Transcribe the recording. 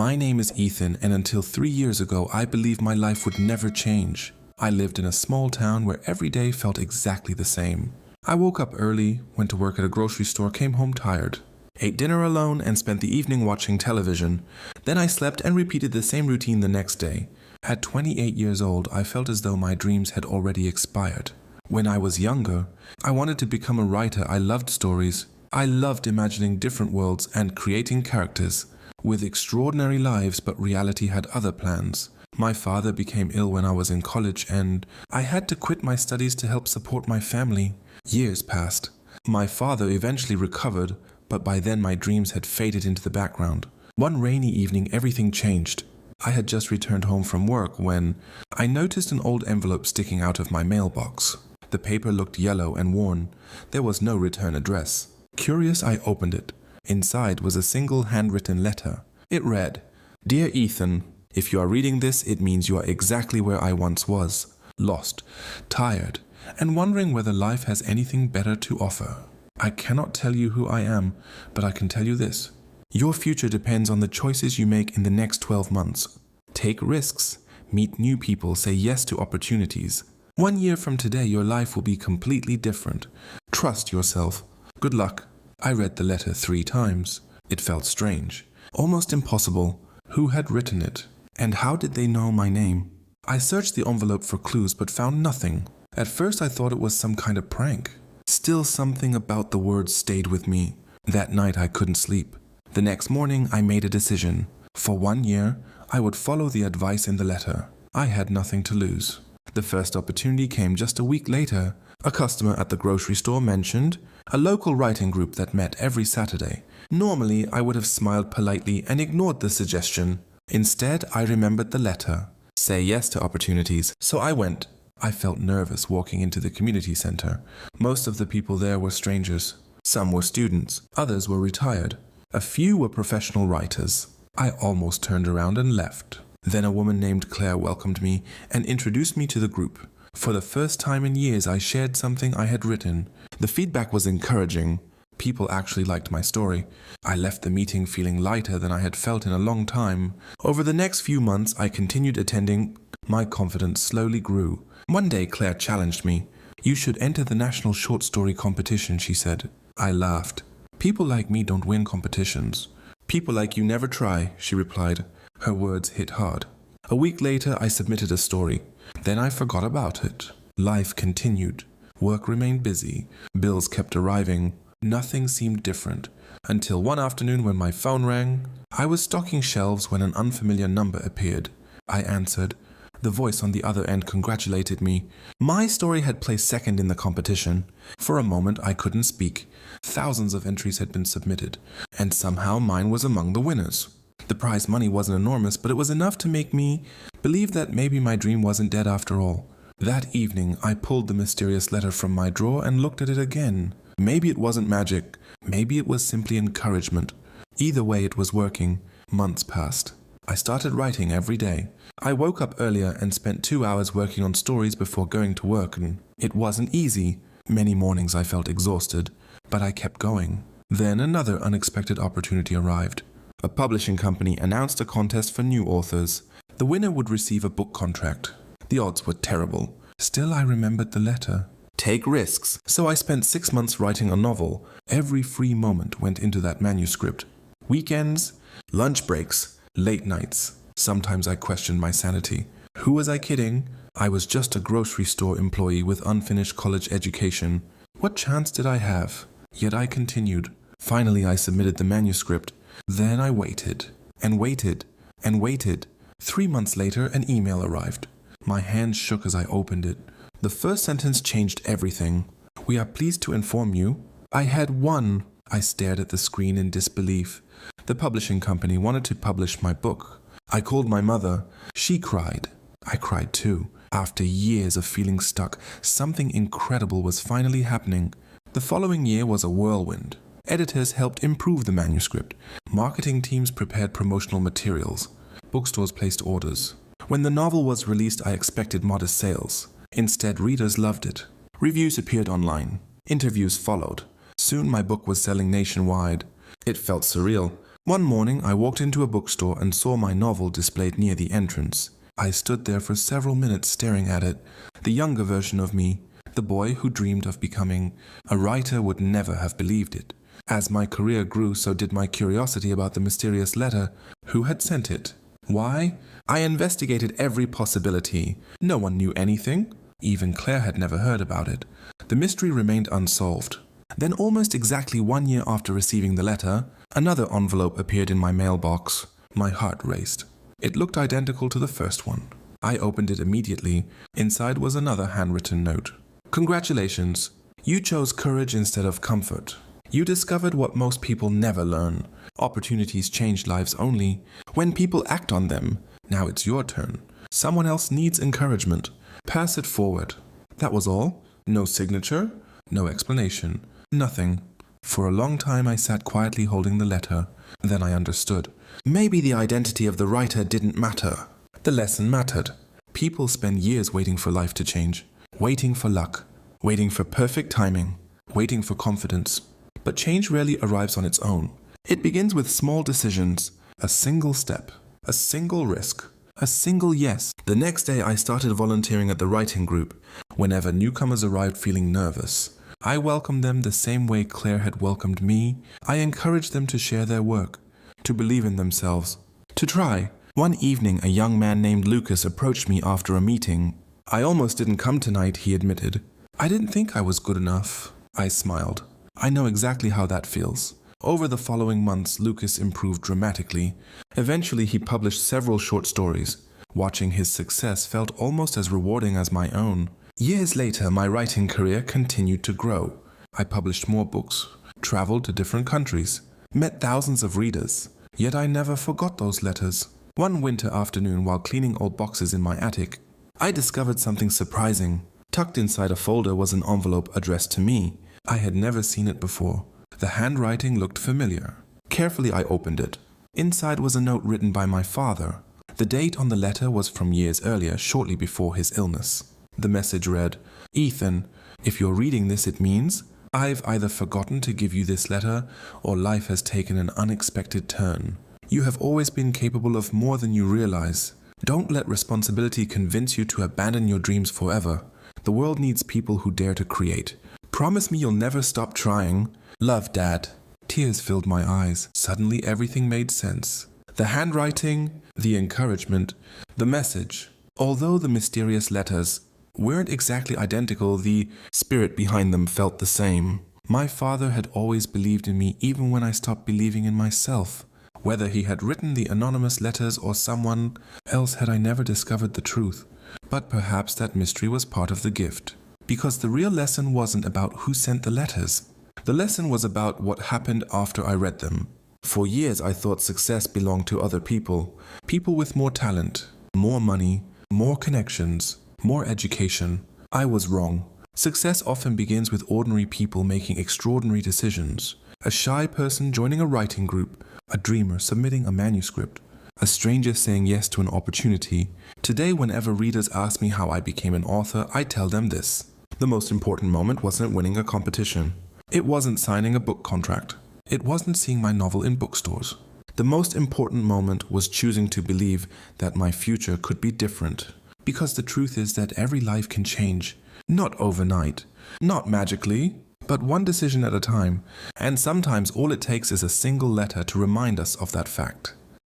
My name is Ethan, and until 3 years ago, I believed my life would never change. I lived in a small town where every day felt exactly the same. I woke up early, went to work at a grocery store, came home tired, ate dinner alone, and spent the evening watching television. Then I slept and repeated the same routine the next day. At 28 years old, I felt as though my dreams had already expired. When I was younger, I wanted to become a writer. I loved stories. I loved imagining different worlds and creating characters with extraordinary lives, but reality had other plans. My father became ill when I was in college, and I had to quit my studies to help support my family. Years passed. My father eventually recovered, but by then my dreams had faded into the background. One rainy evening, everything changed. I had just returned home from work when I noticed an old envelope sticking out of my mailbox. The paper looked yellow and worn. There was no return address. Curious, I opened it. Inside was a single handwritten letter. It read, "Dear Ethan, if you are reading this, it means you are exactly where I once was, lost, tired, and wondering whether life has anything better to offer. I cannot tell you who I am, but I can tell you this. Your future depends on the choices you make in the next 12 months. Take risks, meet new people, say yes to opportunities. 1 year from today, your life will be completely different. Trust yourself. Good luck." I read the letter 3 times. It felt strange, almost impossible. Who had written it? And how did they know my name? I searched the envelope for clues but found nothing. At first I thought it was some kind of prank. Still, something about the words stayed with me. That night I couldn't sleep. The next morning I made a decision. For 1 year, I would follow the advice in the letter. I had nothing to lose. The first opportunity came just a week later. A customer at the grocery store mentioned a local writing group that met every Saturday. Normally, I would have smiled politely and ignored the suggestion. Instead, I remembered the letter. Say yes to opportunities. So I went. I felt nervous walking into the community center. Most of the people there were strangers. Some were students. Others were retired. A few were professional writers. I almost turned around and left. Then a woman named Claire welcomed me and introduced me to the group. For the first time in years, I shared something I had written. The feedback was encouraging. People actually liked my story. I left the meeting feeling lighter than I had felt in a long time. Over the next few months, I continued attending. My confidence slowly grew. One day, Claire challenged me. "You should enter the national short story competition," she said. I laughed. "People like me don't win competitions." "People like you never try," she replied. Her words hit hard. A week later, I submitted a story. Then I forgot about it. Life continued. Work remained busy. Bills kept arriving. Nothing seemed different. Until one afternoon when my phone rang. I was stocking shelves when an unfamiliar number appeared. I answered. The voice on the other end congratulated me. My story had placed second in the competition. For a moment, I couldn't speak. Thousands of entries had been submitted, and somehow mine was among the winners. The prize money wasn't enormous, but it was enough to make me believe that maybe my dream wasn't dead after all. That evening, I pulled the mysterious letter from my drawer and looked at it again. Maybe it wasn't magic. Maybe it was simply encouragement. Either way, it was working. Months passed. I started writing every day. I woke up earlier and spent 2 hours working on stories before going to work, and it wasn't easy. Many mornings I felt exhausted, but I kept going. Then another unexpected opportunity arrived. A publishing company announced a contest for new authors. The winner would receive a book contract. The odds were terrible. Still, I remembered the letter. Take risks. So I spent 6 months writing a novel. Every free moment went into that manuscript. Weekends, lunch breaks, late nights. Sometimes I questioned my sanity. Who was I kidding? I was just a grocery store employee with unfinished college education. What chance did I have? Yet I continued. Finally, I submitted the manuscript. Then I waited, and waited, and waited. 3 months later, an email arrived. My hands shook as I opened it. The first sentence changed everything. "We are pleased to inform you." I had won. I stared at the screen in disbelief. The publishing company wanted to publish my book. I called my mother. She cried. I cried too. After years of feeling stuck, something incredible was finally happening. The following year was a whirlwind. Editors helped improve the manuscript. Marketing teams prepared promotional materials. Bookstores placed orders. When the novel was released, I expected modest sales. Instead, readers loved it. Reviews appeared online. Interviews followed. Soon my book was selling nationwide. It felt surreal. One morning, I walked into a bookstore and saw my novel displayed near the entrance. I stood there for several minutes staring at it. The younger version of me, the boy who dreamed of becoming a writer, would never have believed it. As my career grew, so did my curiosity about the mysterious letter. Who had sent it? Why? I investigated every possibility. No one knew anything. Even Claire had never heard about it. The mystery remained unsolved. Then, almost exactly 1 year after receiving the letter, another envelope appeared in my mailbox. My heart raced. It looked identical to the first one. I opened it immediately. Inside was another handwritten note. Congratulations. You chose courage instead of comfort. You discovered what most people never learn. Opportunities change lives only when people act on them. Now it's your turn. Someone else needs encouragement. Pass it forward. That was all. No signature, no explanation, nothing. For a long time I sat quietly holding the letter. Then I understood. Maybe the identity of the writer didn't matter. The lesson mattered. People spend years waiting for life to change, waiting for luck, waiting for perfect timing, waiting for confidence. But change rarely arrives on its own. It begins with small decisions, a single step, a single risk, a single yes. The next day I started volunteering at the writing group. Whenever newcomers arrived feeling nervous, I welcomed them the same way Claire had welcomed me. I encouraged them to share their work, to believe in themselves, to try. One evening, a young man named Lucas approached me after a meeting. I almost didn't come tonight, he admitted. I didn't think I was good enough. I smiled. I know exactly how that feels. Over the following months, Lucas improved dramatically. Eventually, he published several short stories. Watching his success felt almost as rewarding as my own. Years later, my writing career continued to grow. I published more books, traveled to different countries, met thousands of readers. Yet I never forgot those letters. One winter afternoon, while cleaning old boxes in my attic, I discovered something surprising. Tucked inside a folder was an envelope addressed to me. I had never seen it before. The handwriting looked familiar. Carefully, I opened it. Inside was a note written by my father. The date on the letter was from years earlier, shortly before his illness. The message read, "Ethan, if you're reading this, it means I've either forgotten to give you this letter or life has taken an unexpected turn. You have always been capable of more than you realize. Don't let responsibility convince you to abandon your dreams forever. The world needs people who dare to create. Promise me you'll never stop trying. Love, Dad." Tears filled my eyes. Suddenly everything made sense. The handwriting, the encouragement, the message. Although the mysterious letters weren't exactly identical, the spirit behind them felt the same. My father had always believed in me even when I stopped believing in myself. Whether he had written the anonymous letters or someone else had, I never discovered the truth. But perhaps that mystery was part of the gift. Because the real lesson wasn't about who sent the letters. The lesson was about what happened after I read them. For years I thought success belonged to other people. People with more talent, more money, more connections, more education. I was wrong. Success often begins with ordinary people making extraordinary decisions. A shy person joining a writing group, a dreamer submitting a manuscript, a stranger saying yes to an opportunity. Today, whenever readers ask me how I became an author, I tell them this. The most important moment wasn't winning a competition. It wasn't signing a book contract. It wasn't seeing my novel in bookstores. The most important moment was choosing to believe that my future could be different. Because the truth is that every life can change. Not overnight, not magically, but one decision at a time. And sometimes all it takes is a single letter to remind us of that fact.